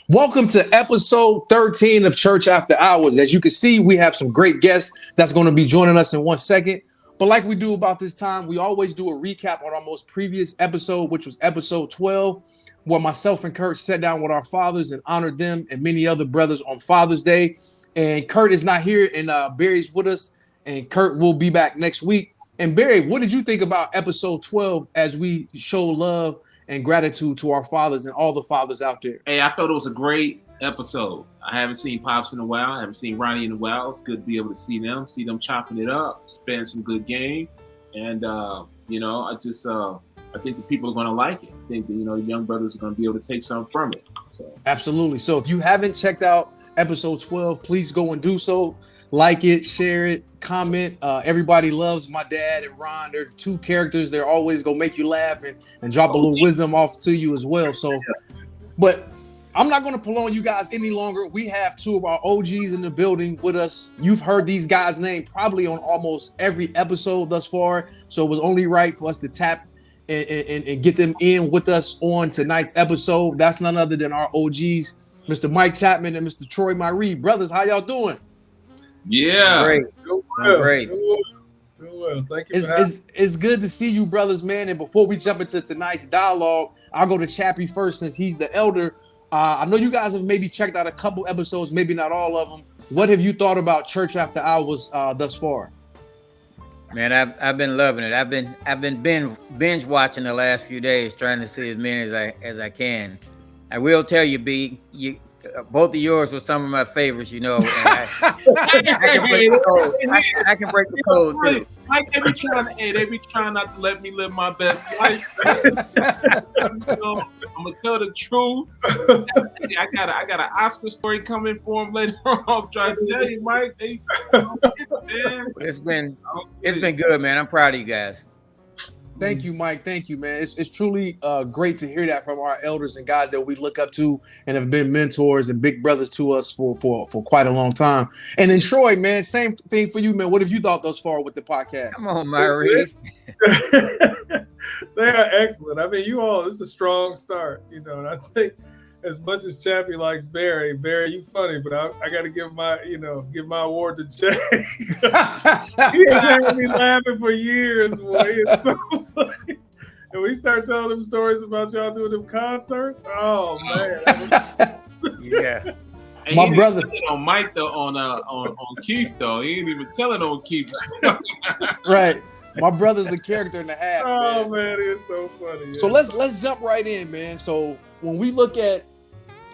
Welcome to episode 13 of Church After Hours. As you can see, we have some great guests that's going to be joining us in 1 second. But like we do about this time, we always do a recap on our most previous episode, which was episode 12, where myself and Kurt sat down with our fathers and honored them and many other brothers on Father's Day. And Kurt is not here, and Barry's with us, and Kurt will be back next week. And Barry, what did you think about episode 12 as we show love and gratitude to our fathers and all the fathers out there? Hey, I thought it was a great episode. I haven't seen Pops in a while. I haven't seen Ronnie in a while. It's good to be able to see them chopping it up, spend some good game. And, I think the people are going to like it. I think that, the young brothers are going to be able to take something from it. So. Absolutely. So if you haven't checked out episode 12, please go and do so. Like it, share it, comment. Everybody loves my dad and Ron. They're two characters. They're always going to make you laugh and drop a little wisdom off to you as well. So, but I'm not going to prolong you guys any longer. We have two of our OGs in the building with us. You've heard these guys' name probably on almost every episode thus far. So it was only right for us to tap and get them in with us on tonight's episode. That's none other than our OGs, Mr. Mike Chapman and Mr. Troy Myrie. Brothers, how y'all doing? Yeah. Great. Great. Well. Thank you. It's good to see you, brothers, man. And before we jump into tonight's dialogue, I'll go to Chappie first since he's the elder. I know you guys have maybe checked out a couple episodes, maybe not all of them. What have you thought about Church After Hours thus far? Man, I've been loving it. I've been binge watching the last few days, trying to see as many as I can. I will tell you, B, both of yours were some of my favorites, And I can break the code too. Like they be trying not to let me live my best life. I'm gonna tell the truth. I got an Oscar story coming for him later on. I'm trying to tell you, Mike. It's been good, man. I'm proud of you guys. Thank you, Mike. Thank you, man. It's truly great to hear that from our elders and guys that we look up to and have been mentors and big brothers to us for quite a long time. And then Troy, man, same thing for you, man. What have you thought thus far with the podcast? Come on, Myrie. They are excellent. I mean, you all, it's a strong start, and I think as much as Chappie likes Barry, you funny, but I got to give my award to Jay. He has had me laughing for years, boy. It's so funny. And we start telling them stories about y'all doing them concerts. Oh man. Yeah. And my brother on Mike though, on Keith though. He ain't even telling on Keith. Right. My brother's a character and a half. Oh man, it's so funny. Yeah. So let's jump right in, man. So when we look at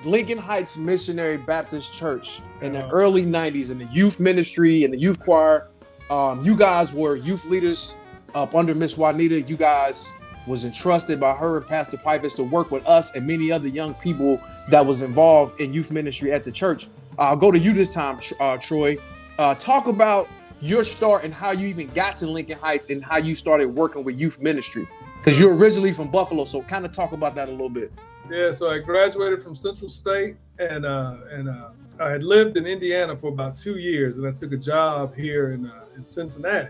Lincoln Heights Missionary Baptist Church in the early 90s in the youth ministry and the youth choir, you guys were youth leaders up under Miss Juanita. You guys was entrusted by her and Pastor Pipers to work with us and many other young people that was involved in youth ministry at the church. I'll go to you this time, Troy. Talk about your start and how you even got to Lincoln Heights and how you started working with youth ministry. Because you're originally from Buffalo, so kind of talk about that a little bit. Yeah, so I graduated from Central State, and I had lived in Indiana for about 2 years, and I took a job here in Cincinnati,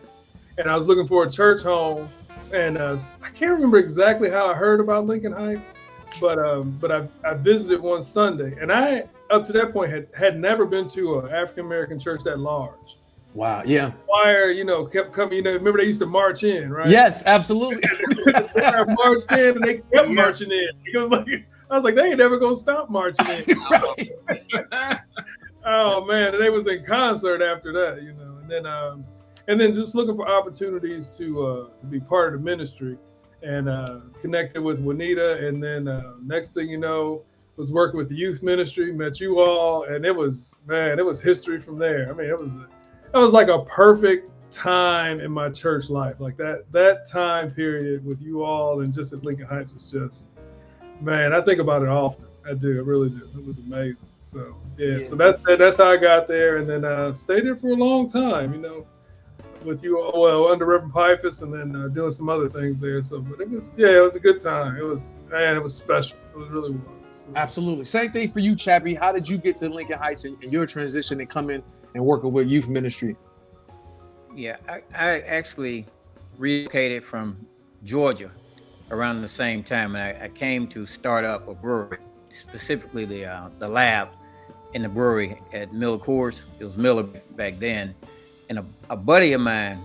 and I was looking for a church home, and I can't remember exactly how I heard about Lincoln Heights, but I visited one Sunday, and I up to that point had never been to an African American church that large. Wow, yeah. Choir, kept coming. Remember they used to march in, right? Yes, absolutely. They marched in and they kept marching in. I was like, they ain't never gonna stop marching in. Oh man, and they was in concert after that, and then just looking for opportunities to be part of the ministry, and connected with Juanita, and then next thing you know, was working with the youth ministry, met you all, and it was history from there. I mean, it was like a perfect time in my church life. Like that time period with you all and just at Lincoln Heights was just, man, I think about it often. I do, I really do. It was amazing. So yeah. So that's how I got there, and then stayed there for a long time, with you all, well, under Reverend Pipus, and then doing some other things there. So, but it was a good time. It was special. It really was. Absolutely. Same thing for you, Chappie. How did you get to Lincoln Heights and your transition and coming and working with youth ministry? Yeah, I actually relocated from Georgia around the same time, and I came to start up a brewery. specifically the lab in the brewery at Miller Coors. It was Miller back then, and a buddy of mine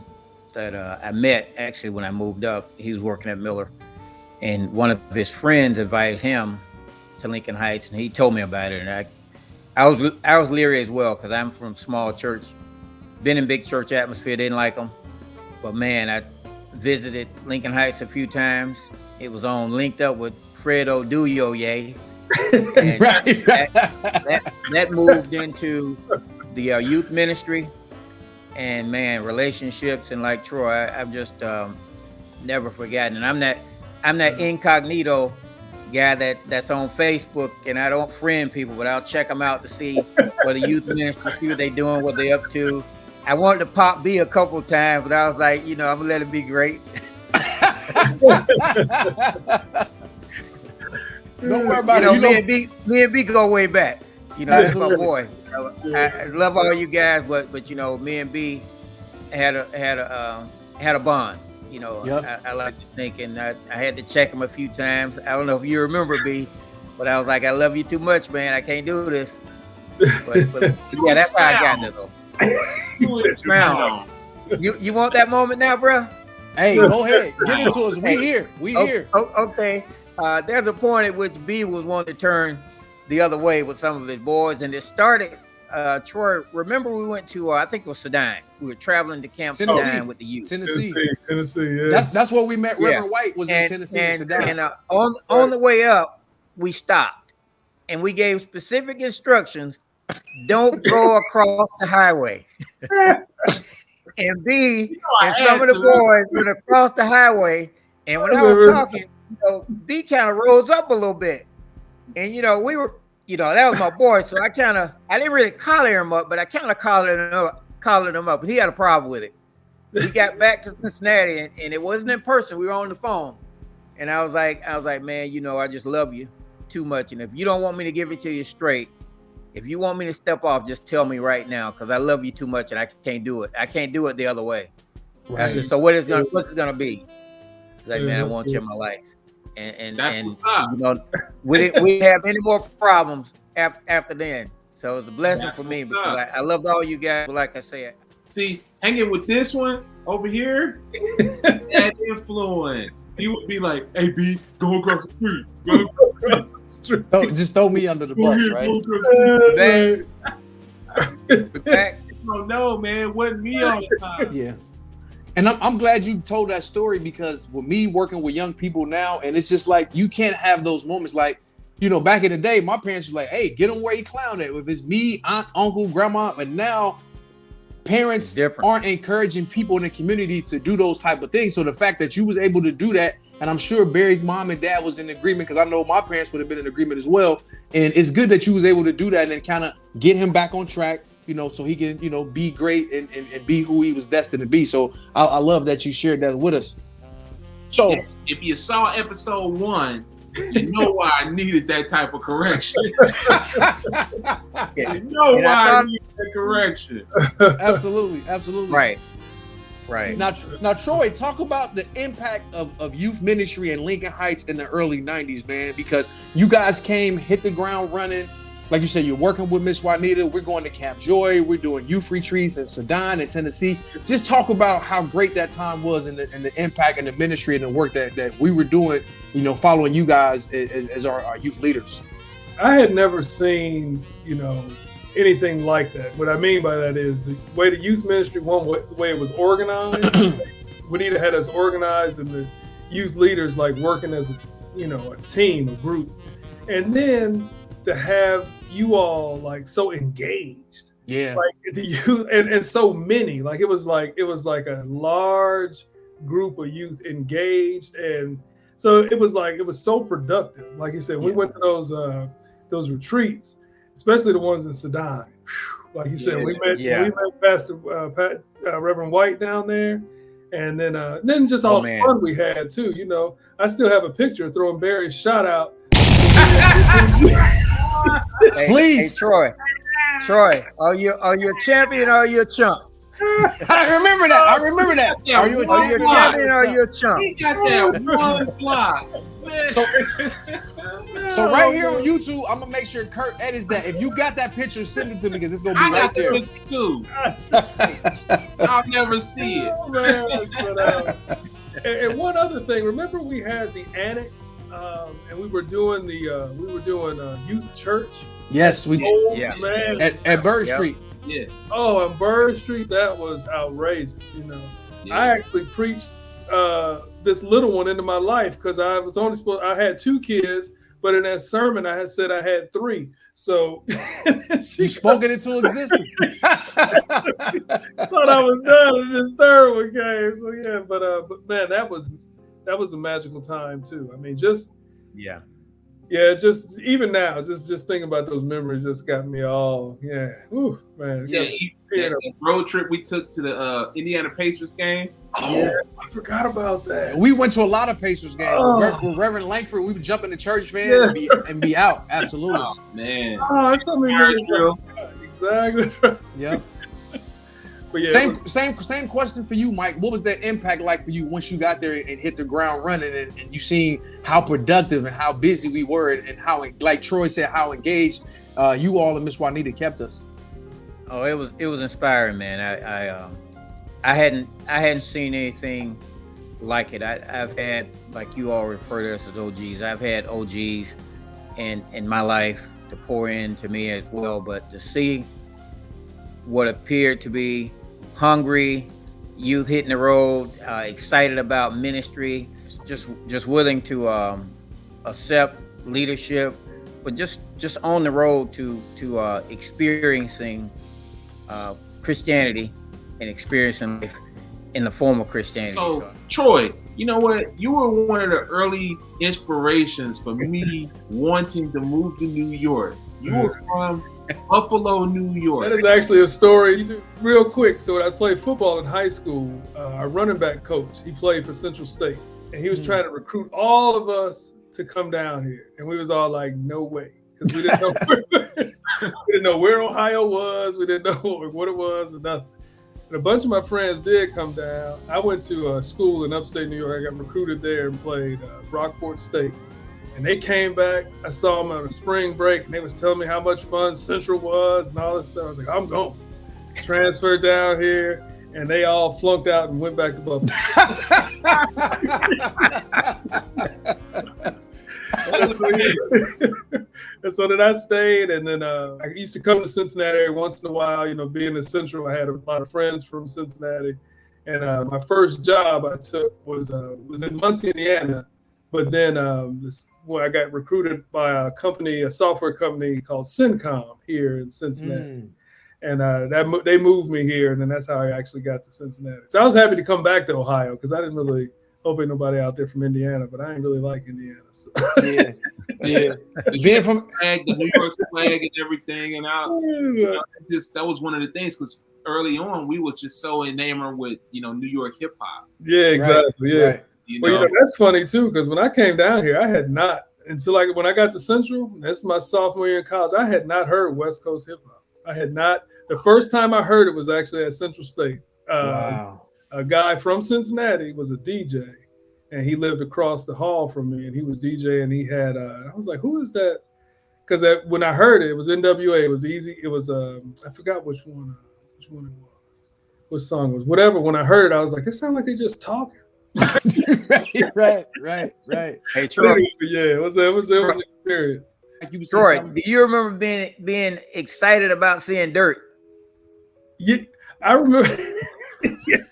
that I met actually when I moved up, he was working at Miller, and one of his friends invited him to Lincoln Heights, and he told me about it, and I was leery as well because I'm from small church, been in big church atmosphere, didn't like them, but man, I visited Lincoln Heights a few times. It was on linked up with Fred Oduyoye. And Right. that moved into the youth ministry, and man, relationships, and like Troy, I've just never forgotten. And I'm that incognito guy that's on Facebook, and I don't friend people, but I'll check them out to see what the youth ministry, see what they doing, what they up to. I wanted to pop B a couple times, but I was like, I'm gonna let it be great. Don't worry about it. Me and B go way back. That's my boy. I love all you guys, but me and B had a bond. Yep. I like to think, and I had to check him a few times. I don't know if you remember B, but I was like, I love you too much, man. I can't do this. But yeah, that's how I got it though. You want that moment now, bro? Hey, go ahead. Give it to us. We here. We here. Okay. There's a point at which B was wanting to turn the other way with some of his boys, and it started. Troy, remember we went to I think it was Sedine. We were traveling to Camp Sedine with the youth. Tennessee, yeah. That's where we met. Reverend White was in Tennessee and Sedine. And on the way up, we stopped, and we gave specific instructions: don't go across the highway. And B and some of the boys went across the highway, and when I was talking, B kind of rose up a little bit, and we were, that was my boy, so I didn't really collar him up, but I kind of collared him up, but he had a problem with it. We got back to Cincinnati, and it wasn't in person; we were on the phone, and I was like, man, I just love you too much, and if you don't want me to give it to you straight, if you want me to step off, just tell me right now, because I love you too much, and I can't do it. I can't do it the other way. Right. I said, so what's it gonna be? It's like, man, I want you in my life. And that's what's up. We didn't have any more problems after then. So it was a blessing for me because I loved all you guys. But like I said, see, hanging with this one over here, that influence. He would be like, "Hey, B, go across the street. Go across the street. Just throw me under the bus, right? Back. Oh no, man, wasn't me all the time. Yeah. And I'm glad you told that story, because with me working with young people now, and it's just like, you can't have those moments. Like, back in the day, my parents were like, hey, get him where he clown at. If it's me, aunt, uncle, grandma, but now parents aren't encouraging people in the community to do those type of things. So the fact that you was able to do that, and I'm sure Barry's mom and dad was in agreement, because I know my parents would have been in agreement as well. And it's good that you was able to do that and kind of get him back on track, so he can, be great and be who he was destined to be. So I love that you shared that with us. So if you saw episode 1, you know why I needed that type of correction. You know why I needed that correction. Absolutely. Right. Now, Troy, talk about the impact of youth ministry in Lincoln Heights in the early 90s, man, because you guys hit the ground running. Like you said, you're working with Miss Juanita. We're going to Camp Joy. We're doing youth retreats in Sedine and Tennessee. Just talk about how great that time was, and the impact and the ministry and the work that we were doing, following you guys as our youth leaders. I had never seen, anything like that. What I mean by that is the way the youth ministry, the way it was organized. Juanita had us organized, and the youth leaders like working as a team, a group. And then to have you all like so engaged, like the youth, and so many, like it was like a large group of youth engaged, and so it was so productive. Like you said, we went to those retreats, especially the ones in Sedine. Like you said, we met Pastor Reverend White down there, and then just all the fun we had too. I still have a picture of throwing Barry's shot out. Please, Troy, are you a champion or are you a chump? I remember that. Are you a champion or are you a chump? He got that one block. So right here on YouTube, I'm gonna make sure Kurt edits that. If you got that picture, send it to me because it's gonna be right there too. I'll never see it. Oh, man. And one other thing, remember we had the annex, and we were doing youth church. Yes, we did. Yeah. Man. At Bird Street. Yeah. Oh, on Bird Street, that was outrageous. Yeah. I actually preached this little one into my life because I was only I had 2 kids, but in that sermon I had said I had 3. So you spoke it into existence. Thought I was done, and this third one came. So yeah, but man, that was a magical time too. I mean, just even now, just thinking about those memories just got me all Ooh, man. The road trip we took to the Indiana Pacers game. Oh, yeah. I forgot about that. We went to a lot of Pacers games. With Reverend Langford, we would jump in the church van and be out. Absolutely. Oh man. Oh, that's something really exactly. Yeah. But yeah, same question for you, Mike. What was that impact like for you once you got there and hit the ground running, and you seen how productive and how busy we were, and how, like Troy said, how engaged you all and Miss Juanita kept us? Oh, it was inspiring, man. I hadn't seen anything like it. I've had, like you all refer to us as OGs. I've had OGs in my life to pour into me as well, but to see what appeared to be hungry youth hitting the road, excited about ministry, just willing to accept leadership, but just on the road to experiencing Christianity and experiencing life in the form of Christianity. So Troy, you know what? You were one of the early inspirations for me wanting to move to New York. You were from Buffalo, New York. That is actually a story. Real quick, so when I played football in high school, our running back coach, he played for Central State, and he was trying to recruit all of us to come down here, and we was all like, no way, because we didn't know where Ohio was, we didn't know what it was, or nothing. And a bunch of my friends did come down. I went to a school in upstate New York. I got recruited there and played Rockport State. And they came back. I saw them on a spring break, and they was telling me how much fun Central was and all this stuff. I was like, I'm going. Transferred down here, and they all flunked out and went back to Buffalo. And so then I stayed, and then I used to come to Cincinnati every once in a while. You know, being in Central, I had a lot of friends from Cincinnati. And my first job I took was in Muncie, Indiana. But then I got recruited by a software company called Syncom here in Cincinnati. And they moved me here, and then that's how I actually got to Cincinnati. So I was happy to come back to Ohio because I didn't really hope ain't nobody out there from Indiana, but I ain't really like Indiana. So. Yeah. Being from the New York flag and everything, and that was one of the things because early on we was just so enamored with New York hip hop. Yeah, exactly. Right. Yeah. Right. Well, that's funny too, because when I came down here, I had not until when I got to Central. That's my sophomore year in college. I had not heard West Coast hip hop. I had not. The first time I heard it was actually at Central State. Wow. A guy from Cincinnati was a DJ, and he lived across the hall from me, and he was DJ, and he had. I was like, who is that? Because when I heard it was NWA. It was easy. It was I forgot which one it was. What song it was? Whatever. When I heard it, I was like, it sounds like they just talking. right. Hey, Troy. Yeah, it was an experience. Troy, do you remember being excited about seeing dirt? Yeah, I remember. Yes,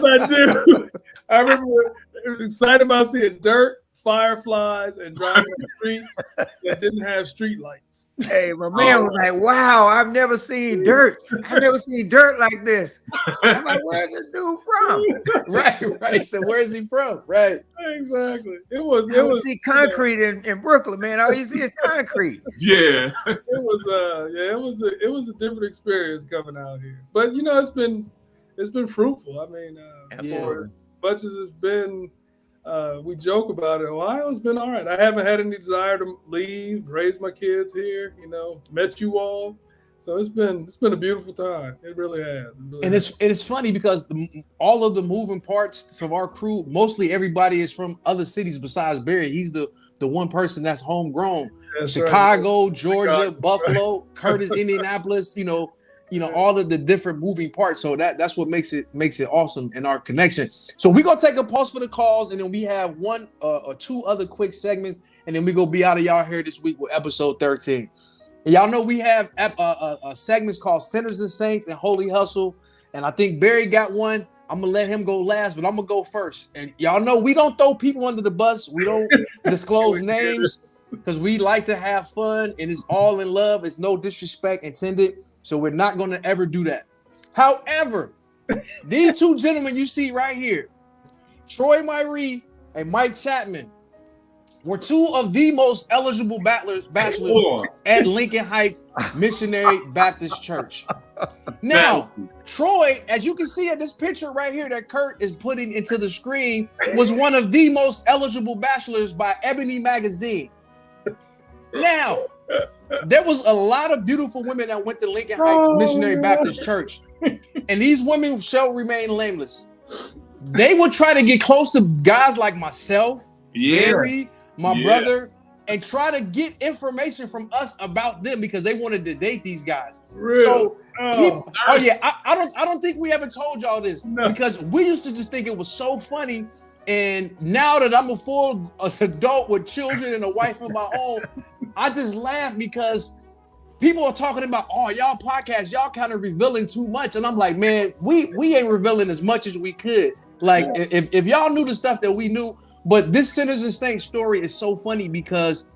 I do. I remember excited about seeing dirt, fireflies, and driving on the streets that didn't have street lights. Hey, my man was like, wow, I've never seen dirt. I've never seen dirt like this. I'm like, where's this dude from? Right. So where is he from? Right. Exactly. It was see concrete in Brooklyn, man. All you see is concrete. Yeah. It was a different experience coming out here. But it's been fruitful. I mean, for much as it's been we joke about it. Ohio's been all right. I haven't had any desire to leave, raise my kids here, met you all. So it's been a beautiful time. It really has. It's funny because all of the moving parts of our crew, mostly everybody is from other cities besides Barry. He's the the one person that's homegrown. That's Chicago, right. Georgia, Buffalo, Curtis, Indianapolis, all of the different moving parts. So that's what makes it awesome in our connection. So we're gonna take a pause for the calls, and then we have one or two other quick segments, and then we gonna be out of y'all here this week with episode 13. And y'all know we have segments called Sinners and Saints and Holy Hustle, and I think Barry got one. I'm gonna let him go last, but I'm gonna go first. And y'all know we don't throw people under the bus. We don't disclose names because we like to have fun, and it's all in love. It's no disrespect intended. So we're not going to ever do that. However, these two gentlemen you see right here, Troy Myree and Mike Chapman, were two of the most eligible bachelors at Lincoln Heights Missionary Baptist Church. Now, Troy, as you can see at this picture right here that Kurt is putting into the screen, was one of the most eligible bachelors by Ebony Magazine. Now, there was a lot of beautiful women that went to Lincoln Heights Missionary Baptist Church, and these women shall remain nameless. They would try to get close to guys like myself, Gary, my brother, and try to get information from us about them because they wanted to date these guys. Really? So, I don't think we ever told y'all this because we used to just think it was so funny. And now that I'm a full adult with children and a wife of my own, I just laugh because people are talking about, oh, y'all podcast, y'all kind of revealing too much. And I'm like, man, we ain't revealing as much as we could. Like, if y'all knew the stuff that we knew, but this Sinners and Saints story is so funny because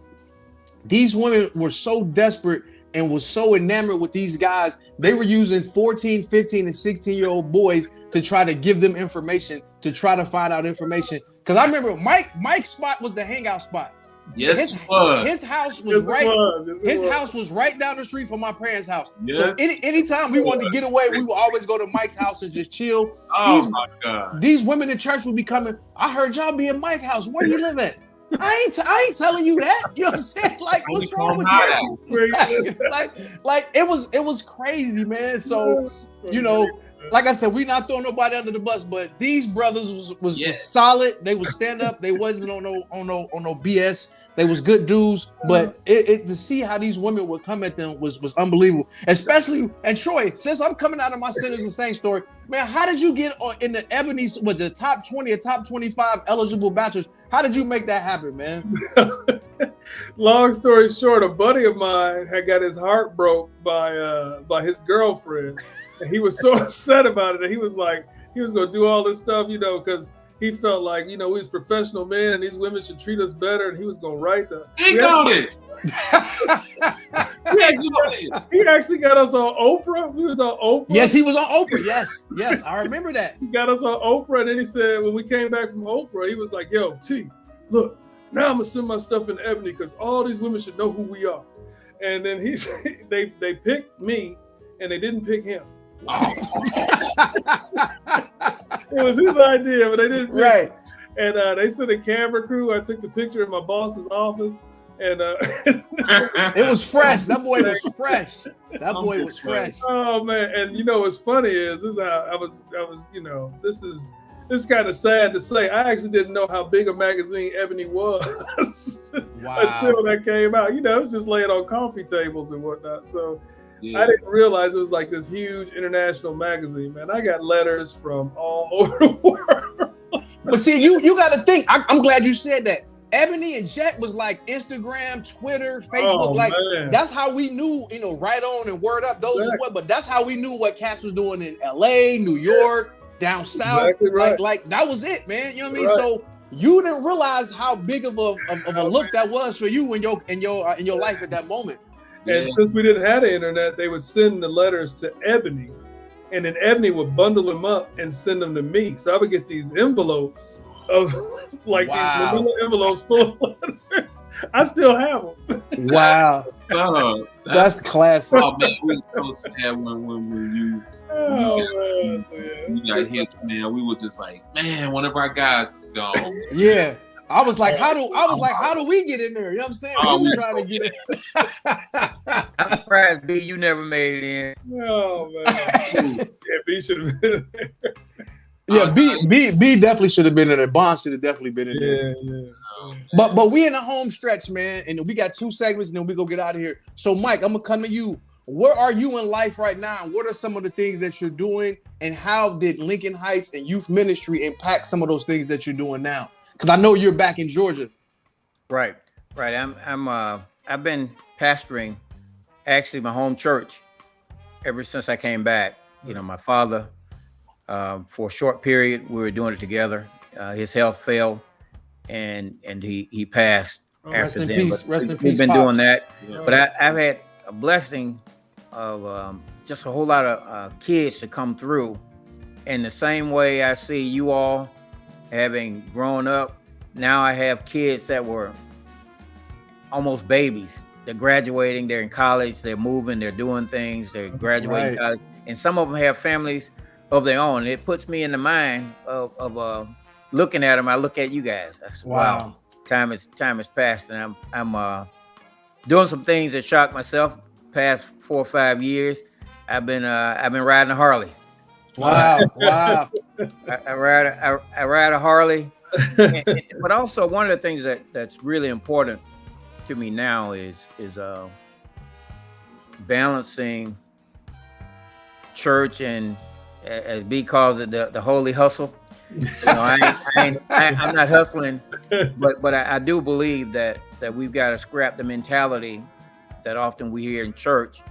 these women were so desperate and was so enamored with these guys. They were using 14, 15, and 16-year-old boys to try to give them information, to try to find out information. Because I remember Mike's spot was the hangout spot. Yes, his house was house was right down the street from my parents' house. Yes. So anytime we wanted to get away, we would always go to Mike's house and just chill. My God. These women in church would be coming. I heard y'all be in Mike's house. Where do you live at? I ain't telling you that. You know what I'm saying? Like, what's wrong with you? like it was crazy, man. So, like I said, we not throwing nobody under the bus, but these brothers was solid. They would stand up. They wasn't on no BS. They was good dudes, but it to see how these women would come at them was unbelievable. Especially, and Troy, since I'm coming out of my Sinners and Saints story, man, how did you get in the Ebony's with the top 20 or top 25 eligible bachelors? How did you make that happen, man? Long story short, a buddy of mine had got his heart broke by his girlfriend. And he was so upset about it that he was like, he was gonna do all this stuff, because he felt like, we was professional men and these women should treat us better, and he was gonna write the. He got it. He actually got us on Oprah. We was on Oprah. Yes, he was on Oprah. Yes, I remember that. He got us on Oprah, and then he said when we came back from Oprah, he was like, "Yo, T, look, now I'm gonna send my stuff in Ebony because all these women should know who we are." And then they picked me, and they didn't pick him. It was his idea, but they didn't. Right. And they sent a camera crew. I took the picture in my boss's office, and it was fresh. That boy was fresh. That boy was fresh. Oh man! And what's funny is this is how I was. This is kind of sad to say. I actually didn't know how big a magazine Ebony was until that came out. It was just laying on coffee tables and whatnot. So. Yeah. I didn't realize it was like this huge international magazine, man. I got letters from all over the world. But see, you got to think. I'm glad you said that. Ebony and Jet was like Instagram, Twitter, Facebook. Man. That's how we knew, Right On and Word Up. Those are what. But that's how we knew what Cass was doing in LA, New York, down south. Exactly right. Like that was it, man. You know what I mean? Right. So you didn't realize how big of a look that was for you in your life at that moment. And since we didn't have the internet, they would send the letters to Ebony, and then Ebony would bundle them up and send them to me. So I would get these envelopes of these little envelopes full of letters. I still have them. Wow, that's classic. Oh man, we were so sad when you got hit, man. We were just like, man, one of our guys is gone. Yeah. I was like, how do we get in there? You know what I'm saying? We was trying to get in. I'm surprised, B, you never made it in. Oh man. B should have been there. Yeah, B definitely should have been in there. Bond should have definitely been in there. Yeah. But we in the home stretch, man, and we got 2 segments, and then we go get out of here. So, Mike, I'm gonna come to you. Where are you in life right now, and what are some of the things that you're doing, and how did Lincoln Heights and youth ministry impact some of those things that you're doing now? Because I know you're back in Georgia. Right. I've been pastoring actually my home church ever since I came back. You know, my father, for a short period, we were doing it together. His health failed, and he passed. Rest in then. peace. But Rest in peace. We've been Pops. doing that, Yeah. but I've had a blessing of just a whole lot of kids to come through. In the same way I see you all having grown up, now I have kids that were almost babies. They're graduating, they're in college, they're moving, they're doing things, they're graduating college, and some of them have families of their own. It puts me in the mind of looking at them. I look at you guys. I said, wow, time has passed, and I'm doing some things that shock myself. Past 4 or 5 years, I've been riding a Harley. Wow. I ride a Harley, but also one of the things that's really important to me now is balancing church and, as B calls it, the holy hustle. You know, I'm not hustling, but I do believe that we've got to scrap the mentality that often we hear in church,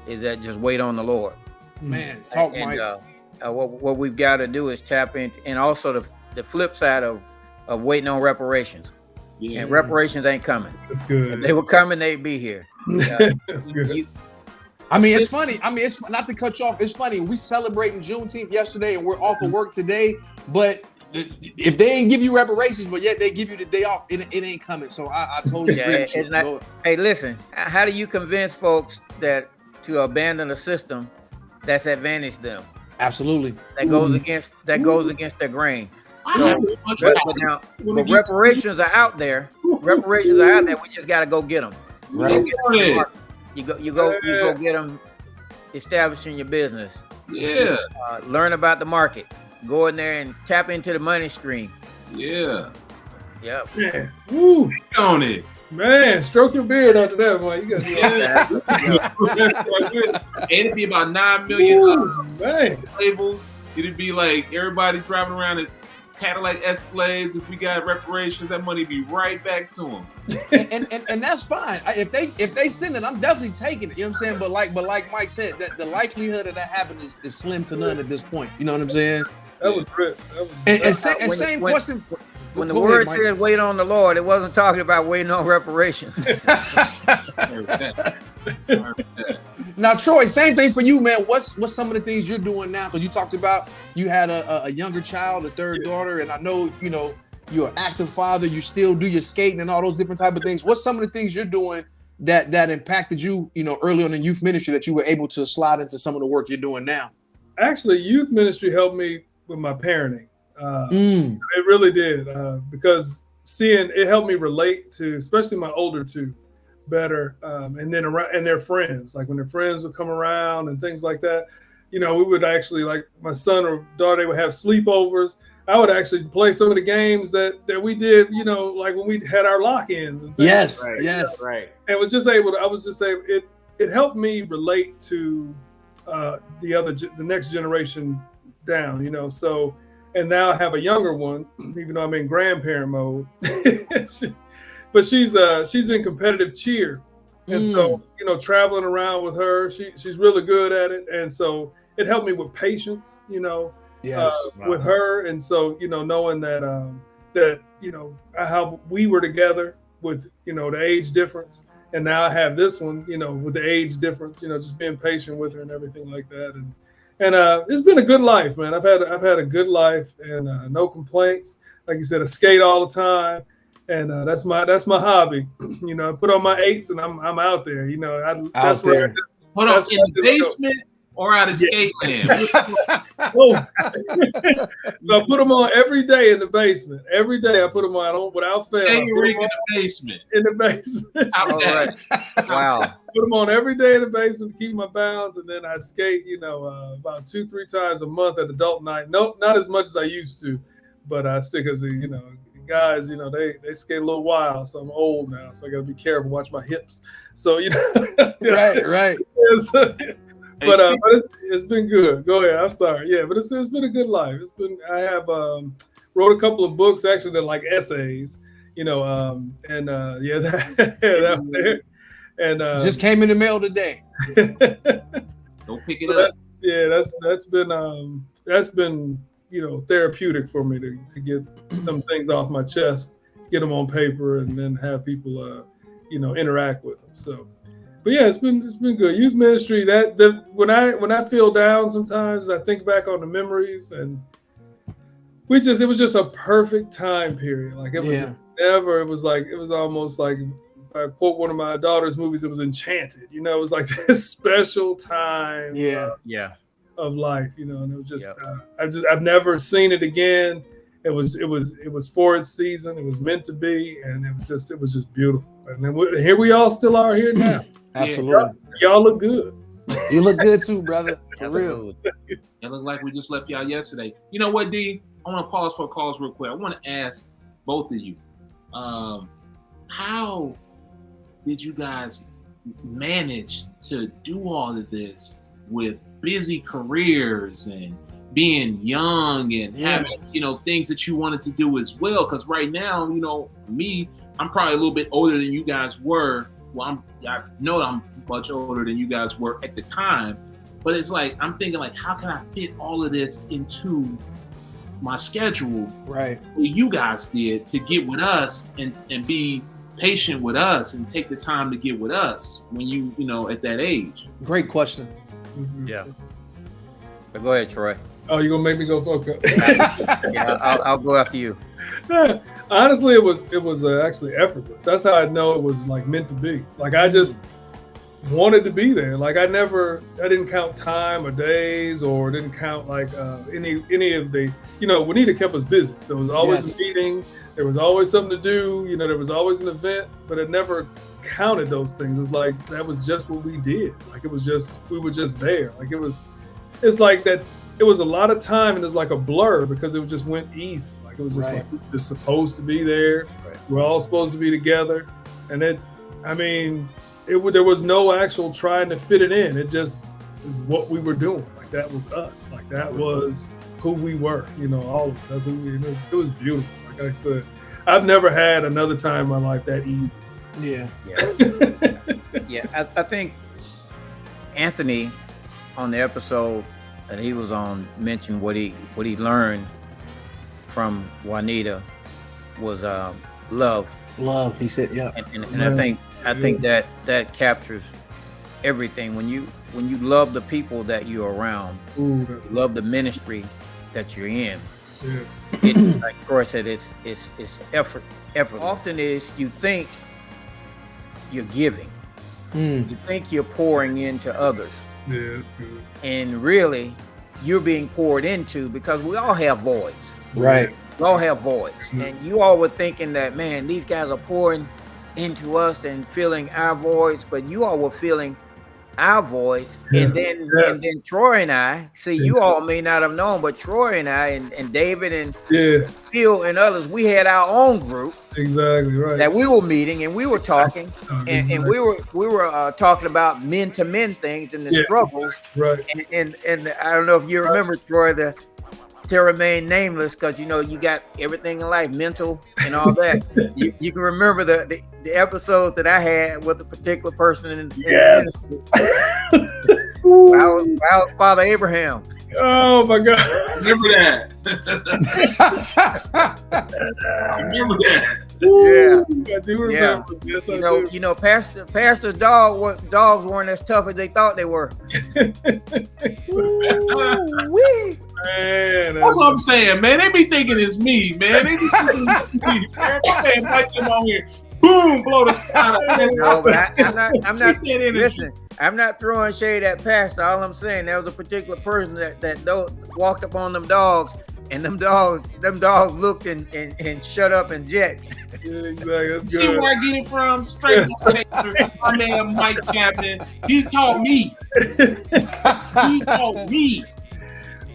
is that just wait on the Lord. Man, talk, and, Mike. What we've got to do is tap into, and also the flip side of waiting on reparations. Yeah. And reparations ain't coming. That's good. If they were coming, they'd be here. That's good. I mean, it's funny. I mean, it's not to cut you off. It's funny. We celebrating Juneteenth yesterday, and we're off of work today. But if they ain't give you reparations, but yet they give you the day off, it ain't coming. So I totally agree with you. Hey, listen. How do you convince folks to abandon a system that's advantaged them? Absolutely. That goes against their grain. So, but reparations are out there. Reparations are out there. We just got to go get them. Right. You go get them established in your business. Yeah. Learn about the market. Go in there and tap into the money stream. Yeah. Yep. Yeah. Woo. On it. Man, stroke your beard after that, man. You got It'd be about 9 million man. labels. It'd be like everybody driving around in Cadillac Escalades. If we got reparations, that money be right back to them. and that's fine. If they send it, I'm definitely taking it. You know what I'm saying? But like Mike said, that the likelihood of that happening is slim to none at this point. You know what I'm saying? That was rich. Same question. When the word says wait on the Lord, it wasn't talking about waiting on reparations. Now, Troy, same thing for you, man. What's some of the things you're doing now? Because you talked about you had a younger child, a third daughter, and I know, you know, you're an active father. You still do your skating and all those different type of things. What's some of the things you're doing that impacted you, you know, early on in youth ministry that you were able to slide into some of the work you're doing now? Actually, youth ministry helped me with my parenting. It really did, because it helped me relate to, especially my older two, better, and then and their friends. Like when their friends would come around and things like that, you know, we would actually, like my son or daughter, they would have sleepovers. I would actually play some of the games that we did, you know, like when we had our lock-ins. And yes, like yes, right. And I was just able, it helped me relate to the next generation down, you know. So, and now I have a younger one, even though I'm in grandparent mode. But she's in competitive cheer, and so, you know, traveling around with her, she's really good at it, and so it helped me with patience, you know, with her, and so, you know, knowing that you know how we were together with, you know, the age difference, and now I have this one, you know, with the age difference, you know, just being patient with her and everything like that, and it's been a good life, man. I've had a good life, and no complaints. Like you said, I skate all the time. And that's my hobby, you know. I put on my 8s and I'm out there, you know. Out there. Hold on, in the basement or out of skate land? So I put them on every day in the basement. Every day I put them on without fail. Hey, rig in the basement. In the basement. All right. Wow. Put them on every day in the basement to keep my balance, and then I skate, you know, about 2-3 times a month at adult night. Nope, not as much as I used to, but I stick as a, you know, guys, you know, they skate a little wild. So I'm old now, so I got to be careful, watch my hips. So Right. But it's been good. Go ahead. I'm sorry. Yeah, but it's been a good life. I have wrote a couple of books actually that like essays, and just came in the mail today. Don't pick it up. That's been therapeutic for me to get some things off my chest, get them on paper, and then have people interact with them. So. But yeah, it's been good. Youth ministry. When I feel down, sometimes I think back on the memories, and it was just a perfect time period. Like it was it was almost like, if I quote one of my daughter's movies, it was enchanted. It was like this special time. Of life. And it was just I've never seen it again. It was for its season. It was meant to be, and it was just beautiful. And then here we all still are here now. Absolutely. Y'all look good. You look good too, brother. For real. It looked like we just left y'all yesterday. You know what, D? I want to pause for calls real quick. I want to ask both of you, how did you guys manage to do all of this with busy careers and being young and having, things that you wanted to do as well? Because right now, me, I'm probably a little bit older than you guys were. Well, I know I'm much older than you guys were at the time, but it's like, I'm thinking like, how can I fit all of this into my schedule? Right. What you guys did to get with us and be patient with us and take the time to get with us when you at that age. Great question. Yeah. But go ahead, Troy. Oh, you're gonna make me go fuck up? Yeah, I'll go after you. Honestly, it was actually effortless. That's how I know it was like meant to be. Like I just wanted to be there. Like I didn't count time or days, or didn't count like any of the. Juanita kept us busy, so it was always a meeting. There was always something to do. There was always an event, but it never counted those things. It was like that was just what we did. Like it was just we were just there. Like it's like that. It was a lot of time, and it's like a blur because it just went easy. Like it was just like we're just supposed to be there. Right. We're all supposed to be together, and there was no actual trying to fit it in. It just is what we were doing. Like that was us. Like that was who we were. All of us. That's who we. It was beautiful. Like I said, I've never had another time in my life that easy. Yeah. Yeah. I think Anthony on the episode that he was on mentioned what he learned from Juanita was love. Love, he said, yeah. And I think that captures everything. When you love the people that you're around, love the ministry that you're in. Yeah. It's like Troy said, it's effort. Often is you think you're giving. You think you're pouring into others. Yeah, that's good. And really, you're being poured into because we all have voids. Right. We all have voids. Mm-hmm. And you all were thinking that, man, these guys are pouring into us and filling our voids, but you all were feeling our voice. Yeah. And then Troy and I, you all may not have known, but Troy and I and David and Phil and others, we had our own group. Exactly right. That we were meeting and we were talking and we were talking about men to men things and the struggles. Right. And I don't know if you remember, Troy, to remain nameless, because you got everything in life, mental and all that. you can remember the episodes that I had with a particular person in the ministry. I was Father Abraham. Oh my God! Remember that? Remember that? Yeah, I do remember. Yes, I do. Pastor dogs weren't as tough as they thought they were. Man, that's what I'm saying, man. They be thinking it's me, man. They be thinking it's me. Man, my man Mike came on here, boom, blow the spot up. No, but I'm not. Listen, I'm not throwing shade at Pastor. All I'm saying, there was a particular person that walked up on them dogs, and them dogs looked and shut up and jet. Yeah, exactly. That's See where I get it from? Straight from my man Mike Chapman. He taught me. He taught me.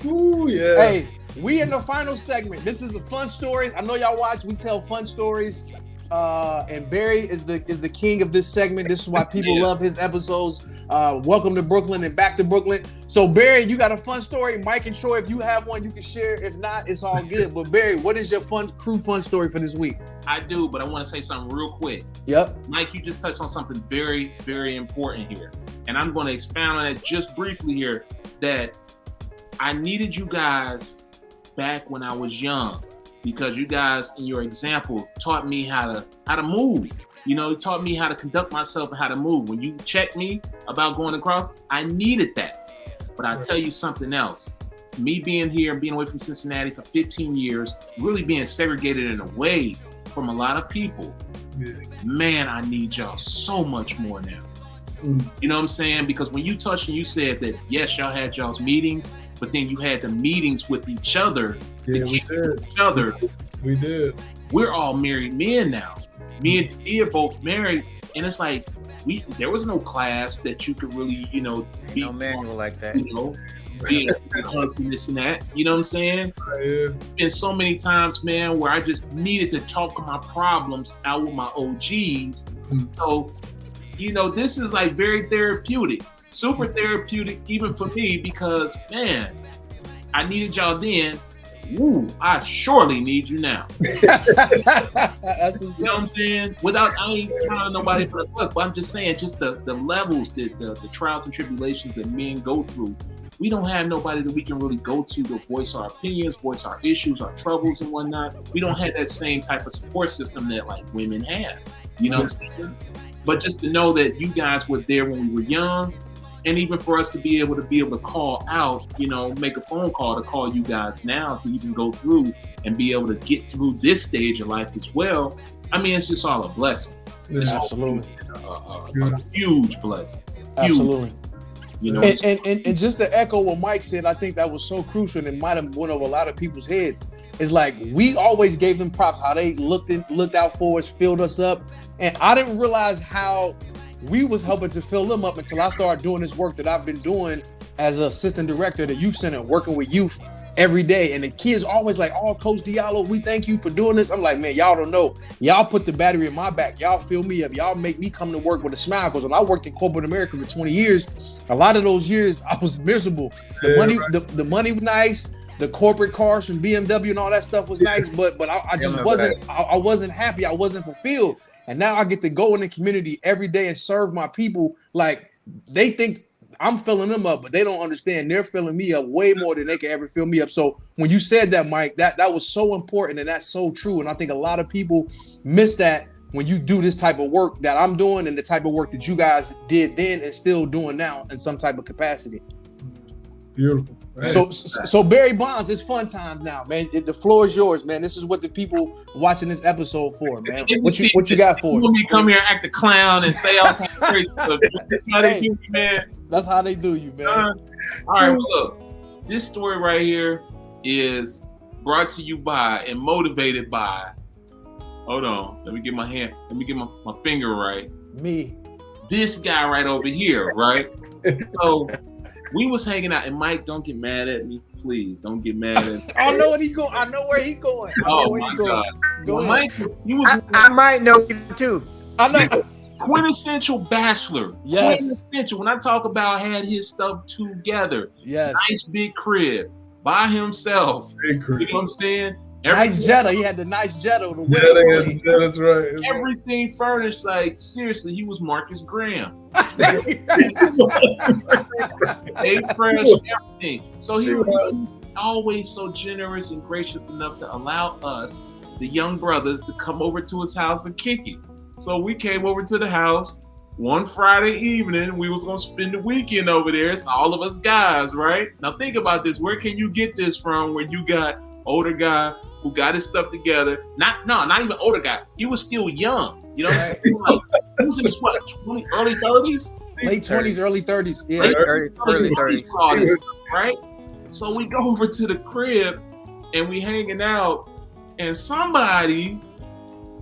Ooh, yeah. Hey, we in the final segment. This is a fun story. I know y'all watch. We tell fun stories. And Barry is the king of this segment. This is why people love his episodes. Welcome to Brooklyn and back to Brooklyn. So Barry, you got a fun story. Mike and Troy, if you have one, you can share. If not, it's all good. But Barry, what is your fun story for this week? I do, but I want to say something real quick. Yep. Mike, you just touched on something very, very important here. And I'm going to expound on it just briefly here, that I needed you guys back when I was young, because you guys in your example taught me how to move. You taught me how to conduct myself and how to move. When you checked me about going across, I needed that. But I'll tell you something else. Me being here and being away from Cincinnati for 15 years, really being segregated and away from a lot of people, man, I need y'all so much more now. You know what I'm saying? Because when you touched and you said that, yes, y'all had y'all's meetings, but then you had the meetings with each other to keep each other. We did. We're all married men now. Me and Tia are both married, and it's like there was no class that you could really, be no manual like that. Be a husband, this and that. You know what I'm saying? Yeah. Been so many times, man, where I just needed to talk my problems out with my OGs. So, this is like very therapeutic, super therapeutic, even for me, because man, I needed y'all then. Woo, I surely need you now. That's what's You know what I'm saying? I ain't trying nobody for the book, but I'm just saying, just the levels, the trials and tribulations that men go through. We don't have nobody that we can really go to voice our opinions, voice our issues, our troubles and whatnot. We don't have that same type of support system that like women have. You know what I'm saying? But just to know that you guys were there when we were young, and even for us to be able to call out, make a phone call to call you guys now to even go through and be able to get through this stage of life as well. I mean, it's just all a blessing. It's absolutely a huge blessing. Absolutely. Huge. And just to echo what Mike said, I think that was so crucial, and it might have went over a lot of people's heads. Is like we always gave them props, how they looked out for us, filled us up, and I didn't realize how we was helping to fill them up until I started doing this work that I've been doing as an assistant director at the youth center, working with youth every day. And the kids always like, "Oh, Coach Diallo, we thank you for doing this." I'm like, man, y'all don't know. Y'all put the battery in my back. Y'all fill me up. Y'all make me come to work with a smile. Because when I worked in corporate America for 20 years, a lot of those years I was miserable. The money was nice. The corporate cars from BMW and all that stuff was nice, but I just wasn't happy. I wasn't fulfilled. And now I get to go in the community every day and serve my people. Like they think I'm filling them up, but they don't understand. They're filling me up way more than they can ever fill me up. So when you said that, Mike, that was so important, and that's so true. And I think a lot of people miss that when you do this type of work that I'm doing and the type of work that you guys did then and still doing now in some type of capacity. Beautiful. So Barry Bonds, it's fun time now, man. The floor is yours, man. This is what the people watching this episode for, man. What you got for us? You come here, act a clown, and say all kinds of crazy stuff. That's how they do you, man. That's how they do you, man. All right, well, look, this story right here is brought to you by and motivated by. Hold on, let me get my finger right. Me. This guy right over here, right? So. We was hanging out, and Mike, don't get mad at me, please. Don't get mad at me. I know where he going. I know where he going. God! Go ahead. Mike, I might know you too. I know. Quintessential bachelor. Yes. Quintessential. When I talk about had his stuff together. Yes. Nice big crib by himself. Big crib. You know what I'm saying? Nice Jetta. He had the nice Jetta. Yeah, that's right. Everything furnished. Like seriously, he was Marcus Graham. Everything. So he was always so generous and gracious enough to allow us, the young brothers, to come over to his house and kick it. So we came over to the house one Friday evening. We was gonna spend the weekend over there. It's all of us guys, right? Now think about this. Where can you get this from when you got older guy who got his stuff together? Not even older guy. He was still young. You know what I'm saying? Like, he was in his early 30s? Late 20s, early 30s. Yeah. Early 30s. Right? So we go over to the crib and we hanging out, and somebody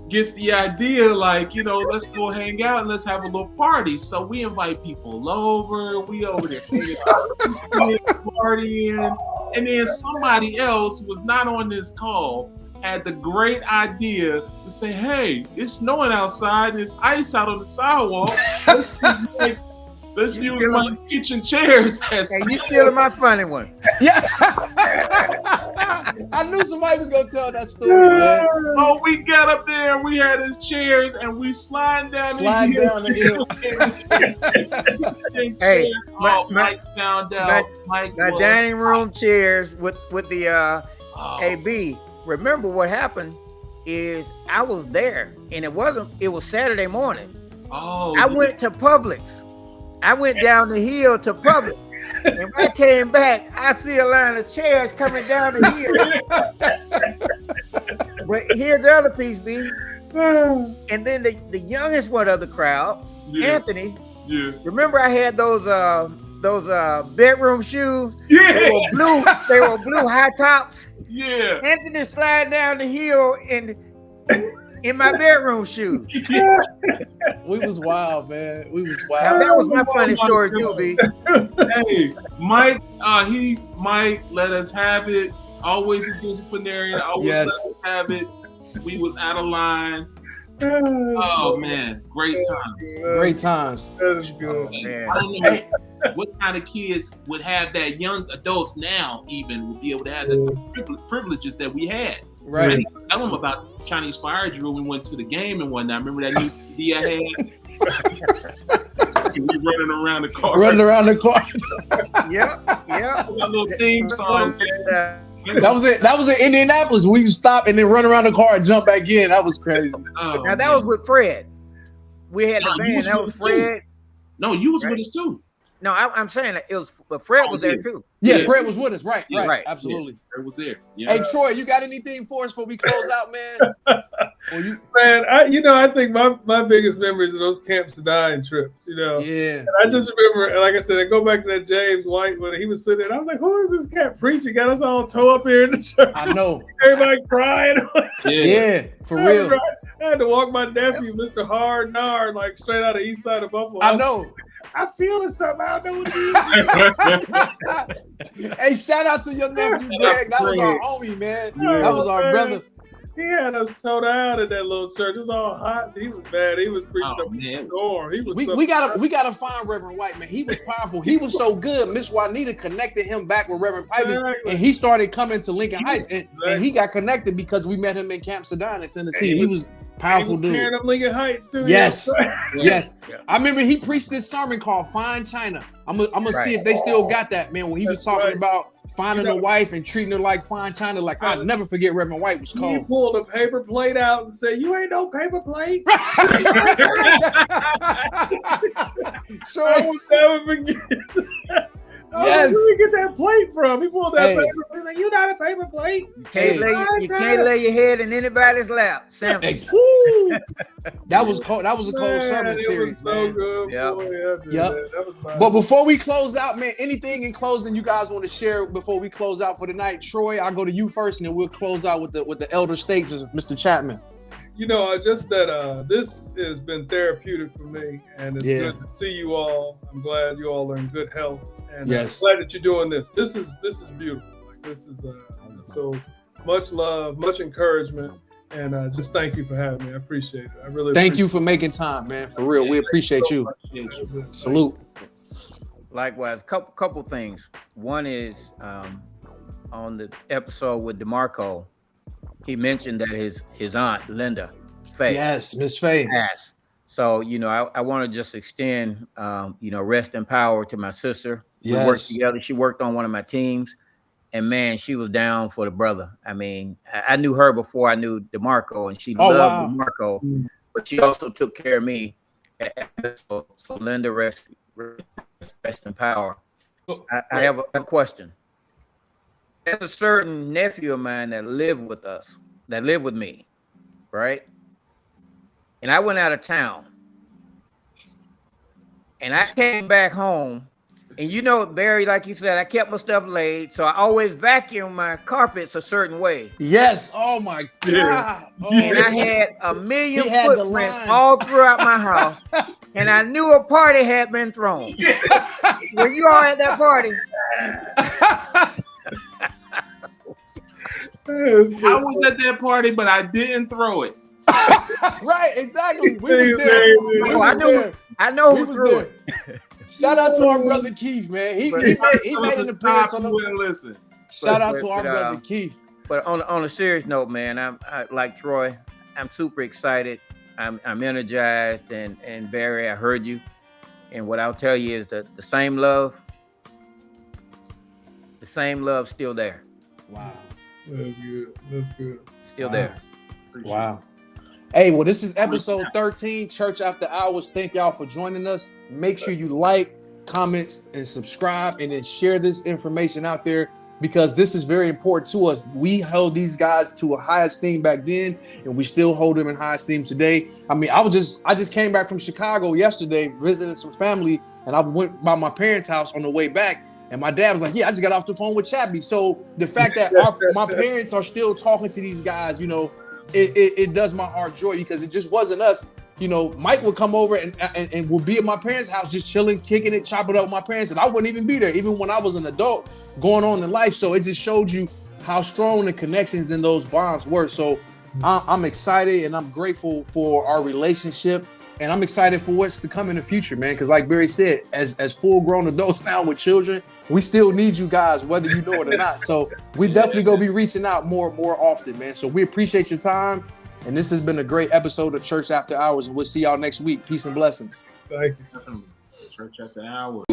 gets the idea, like, let's go hang out and let's have a little party. So we invite people over. We over there hanging out, partying. And then somebody else who was not on this call had the great idea to say, "Hey, it's snowing outside. There's ice out on the sidewalk. Let's use Mike's kitchen chairs." Hey, you stealing my funny one. Yeah. I knew somebody was gonna tell that story, man. Oh, we got up there and we had his chairs and we slide down the hill. Hey, Mike found out. My dining room chairs with the AB. Remember what happened is I was there and it was Saturday morning. Oh, I went to Publix. I went down the hill to Publix. And when I came back, I see a line of chairs coming down the hill. But here's the other piece, B. And then the youngest one of the crowd, Anthony. Yeah. Remember I had those bedroom shoes? Yeah. They were blue high tops. Yeah. Anthony sliding down the hill in my bedroom shoes. We was wild, man. We was Now, wild. that was my funny story too, B. Hey, Mike, Mike let us have it. Always a disciplinarian. Always let us have it. We was out of line. Oh man, great time. Great times. That is good. Man. I don't know what kind of kids would have that. Young adults now even would be able to have the privileges that we had. Right. I didn't tell them about the Chinese fire drill. We went to the game and whatnot. Remember that new CD I had? We running around the car. Running around the car. Yeah. That little theme song. That was it. That was in Indianapolis. We would stop and then run around the car and jump back in. That was crazy. Oh, Now that was with Fred. We had the band. That was Fred. No, you was with us too. No, I'm saying that it was. But Fred was there too. Yeah, Fred was with us. Right. Absolutely. Yeah, Fred was there. Yeah. Hey, Troy, you got anything for us before we close out, man? Man, I think my biggest memories of those Camp Sedine trips, Yeah. And I just remember, like I said, I go back to that James White when he was sitting there, and I was like, who is this cat preaching? Got us all toe up here in the church. I know. Everybody crying. Yeah, for real. I had to walk my nephew, Mr. Hard Nard, like straight out of East Side of Buffalo. I know. I feel it somehow. I know what it is. Hey, shout out to your nephew, Greg. That was our homie, man. That was our brother. He had us towed out in that little church. It was all hot. He was bad. He was preaching up a storm. He was. We gotta find Reverend White, man. He was powerful. He was so good. Miss Juanita connected him back with Reverend Pipers, and he started coming to Lincoln Heights, and he got connected because we met him in Camp Sedine in Tennessee. He was powerful dude. Tearing up Lincoln Heights too. Yes, yes. I remember he preached this sermon called "Fine China." I'm gonna see if they still got that, man. When he was talking about finding a wife and treating her like fine china, like I'll never forget. Reverend White was cold. He pulled a paper plate out and said, "You ain't no paper plate." Sure. I will never forget. Yes. Where did you get that plate from? He pulled that paper plate. He's like, "You not a paper plate. You can't lay your head in anybody's lap." Sam. That was cold. That was a cold sermon series, so man. good. Yep. Yep. But before we close out, man, anything in closing you guys want to share before we close out for the night? Troy, I'll go to you first, and then we'll close out with the elder statesman, Mr. Chapman. Just that this has been therapeutic for me, and it's good to see you all. I'm glad you all are in good health, and I'm glad that you're doing this. This is beautiful. Like this is so much love, much encouragement, and just thank you for having me. I appreciate it. I really thank you for making time, man. For real, we appreciate you. Salute. Likewise, couple things. One is on the episode with DeMarco, he mentioned that his aunt Linda Faye. Yes, Miss Faye. Passed. So I want to just extend rest and power to my sister. Yes. We worked together. She worked on one of my teams, and man, she was down for the brother. I mean, I knew her before I knew DeMarco, and she loved DeMarco, but she also took care of me. So Linda, rest in power. I have a question. There's a certain nephew of mine that lived with me, right? And I went out of town. And I came back home. And Barry, like you said, I kept my stuff laid. So I always vacuum my carpets a certain way. Yes. Oh, my God. Oh, and I had a million footprints all throughout my house. And I knew a party had been thrown. Were you all at that party? I was at that party, but I didn't throw it. Right, exactly. We was there. I know We who was threw there. it. Shout out to our brother Keith, man. He made an appearance on the. Listen. Shout out to our brother Keith. But on a serious note, man, I like Troy. I'm super excited. I'm energized, and Barry, I heard you. And what I'll tell you is that the same love still there. Wow. That's good. That's good. Still there. Wow. Hey, well, this is episode 13, Church After Hours. Thank y'all for joining us. Make sure you like, comment, and subscribe, and then share this information out there because this is very important to us. We held these guys to a high esteem back then, and we still hold them in high esteem today. I mean, I just came back from Chicago yesterday, visiting some family, and I went by my parents' house on the way back. And my dad was like, yeah, I just got off the phone with Chappie. So the fact that my parents are still talking to these guys, you know, it does my heart joy because it just wasn't us. You know, Mike would come over and would be at my parents' house just chilling, kicking it, chopping it up with my parents. And I wouldn't even be there, even when I was an adult going on in life. So it just showed you how strong the connections in those bonds were. So I'm excited and I'm grateful for our relationship. And I'm excited for what's to come in the future, man. Because like Barry said, as full-grown adults now with children, we still need you guys, whether you know it or not. So we definitely gonna be reaching out more often, man. So we appreciate your time. And this has been a great episode of Church After Hours. And we'll see y'all next week. Peace and blessings. Thank you. Church After Hours.